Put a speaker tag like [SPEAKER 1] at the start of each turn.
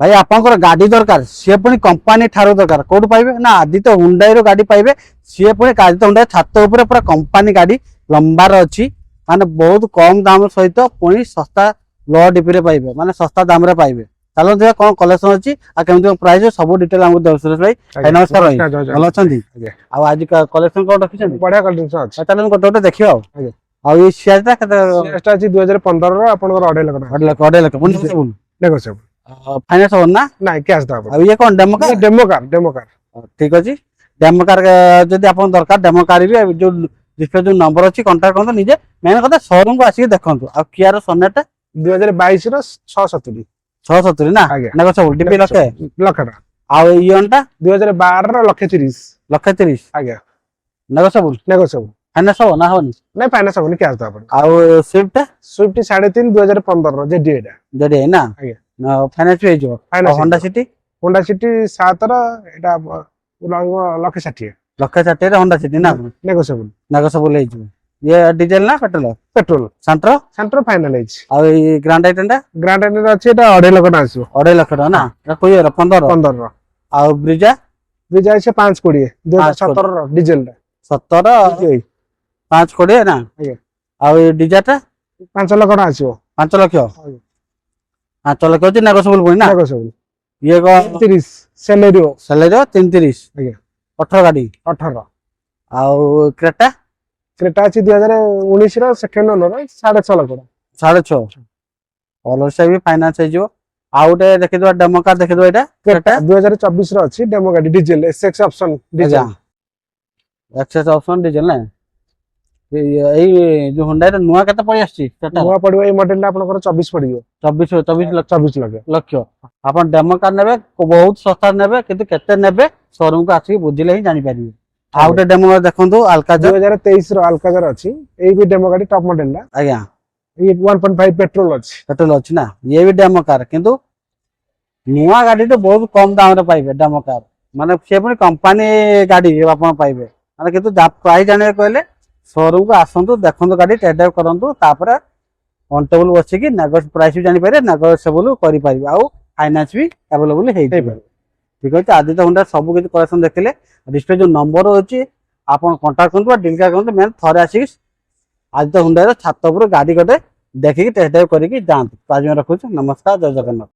[SPEAKER 1] भाई आपंकर गाड़ी दरकार सी पुणी कंपानी ठार दरकार कौट पाइबे ना आदित्य हुंडई रो गाड़ी पाइबे सी पुणी आदित्य हुंडई छात ऊपर पूरा कंपानी गाड़ी लंबार अच्छी माने बहुत कम दाम सहित पुणी सस्ता लो डीपी रे पाइबे माने सस्ता दाम रे पाइबे चलो देखा कौन कलेक्शन अच्छी आ केमती प्राइस सब डिटेल हमको देव सुरेश भाई भाई नमस्कार भाई भल अच्छी आज कलेक्शन कौन रखी
[SPEAKER 2] बढ़िया कलेक्शन अच्छी
[SPEAKER 1] चलो गोटे गोटे देखिए आ ये शेयरटा केते
[SPEAKER 2] अछि 2015 रो आपनकर 2.5 लाख
[SPEAKER 1] 2.5 लाख पुणी
[SPEAKER 2] नेगोशिएबल
[SPEAKER 1] फाइनेंस हो ना
[SPEAKER 2] नहीं कैश दा
[SPEAKER 1] अब ये कौन डेमो कार
[SPEAKER 2] डेमो कार
[SPEAKER 1] ठीक अछि डेमो कार जदि आपन दरकार डेमो कार भी जो डिस्प्ले जो नंबर अछि कांटेक्ट करतो निजे मेन कथा शोरूम को आसी देखंतु आ किया रो सोनेट
[SPEAKER 2] 2022 रो 670
[SPEAKER 1] 670 ना नेगोशिएबल डीपी लखे
[SPEAKER 2] लखटा
[SPEAKER 1] आ इयनटा
[SPEAKER 2] 2012 रो लखे 30
[SPEAKER 1] लखे 30
[SPEAKER 2] आज्ञा
[SPEAKER 1] नेगोशिएबल फाइनेंस हो ना होनी
[SPEAKER 2] नहीं फाइनेंस होनी कैश दा अपन
[SPEAKER 1] आ स्विफ्ट
[SPEAKER 2] 3.5 2015 रो जेडी एटा
[SPEAKER 1] जडे ना
[SPEAKER 2] आज्ञा
[SPEAKER 1] फाइनेंस पे जो होंडा सिटी 7 रो एटा लखे 60 लखे 60 रे होंडा सिटी ना नेगोशिएबल हे जो ये डीजल ना पेट्रोल सेंटर
[SPEAKER 2] फाइनल है
[SPEAKER 1] आ ग्रांड आइटम
[SPEAKER 2] अच्छे एटा 2.5 लाख ना आसो
[SPEAKER 1] 2.5 लाख ना कोई 15
[SPEAKER 2] रो
[SPEAKER 1] आ ब्रिजा
[SPEAKER 2] से 520 2017 रो डीजल
[SPEAKER 1] 17 520 ना आ डीजाटा
[SPEAKER 2] 5 लाख ना आसो
[SPEAKER 1] 5 लाख 5 लाख अछि नेगोशिएबल पुनी ना ये को
[SPEAKER 2] 30 सैलरी
[SPEAKER 1] 33
[SPEAKER 2] आज्ञा
[SPEAKER 1] 18 गाड़ी
[SPEAKER 2] 18
[SPEAKER 1] आ क्रेटा
[SPEAKER 2] अछि 2019 रो सेकंड ओनर 6.5 लाख
[SPEAKER 1] 6.5 ऑलर से भी फाइनेंस है जो आउटे देखि दो डेमो कार देखि दो एटा
[SPEAKER 2] क्रेटा 2024 रो अछि डेमो गाड़ी diesel SX option diesel
[SPEAKER 1] access option diesel ना जो हुंडा रे नुवा केते पड़ी आछि सेटा
[SPEAKER 2] नुवा पड़ियो ए मॉडल आपनकर 24 पड़ियो 24 लाख
[SPEAKER 1] अपन डेमो कार नेबे बहुत सस्ता नेबे किंतु केते नेबे शोरूम को आसी बुझिले ही जानि पारिबे आउटे डेमो देखंतु अल्काजर
[SPEAKER 2] 2023 रो अल्काजर अछि ए भी डेमो गाड़ी टॉप मॉडल ना
[SPEAKER 1] आज्ञा
[SPEAKER 2] ये 1.5 पेट्रोल अछि
[SPEAKER 1] ना ये भी डेमो कार किंतु नुवा गाड़ी तो बहुत कम दाम रे पाइबे डेमो कार माने से पुनी कंपनी गाड़ी आपन पाइबे माने किंतु प्राइस जाने कहले शोरूम को आसंतु देखंतु गाड़ी टेस्ट ड्राइव करंतु तापर ऑन टेबल बसी कि नेगोशिएबल प्राइस भी जानि पारे नेगोशिएबल करि पारिबे आ फाइनेंस भी अवेलेबल हे ठीक है आदित्य हुंडा सब किसी कलेक्शन देखले डिस्प्ले जो नंबर होची आपन कांटेक्ट करंतु डील का करंतु मैं थरे आसी आदित्य हुंडा रो छात ऊपर गाड़ी गटे देखि टेस्ट ड्राइव करिक जांतु आज मैं रखुछ नमस्कार जय जगन्नाथ।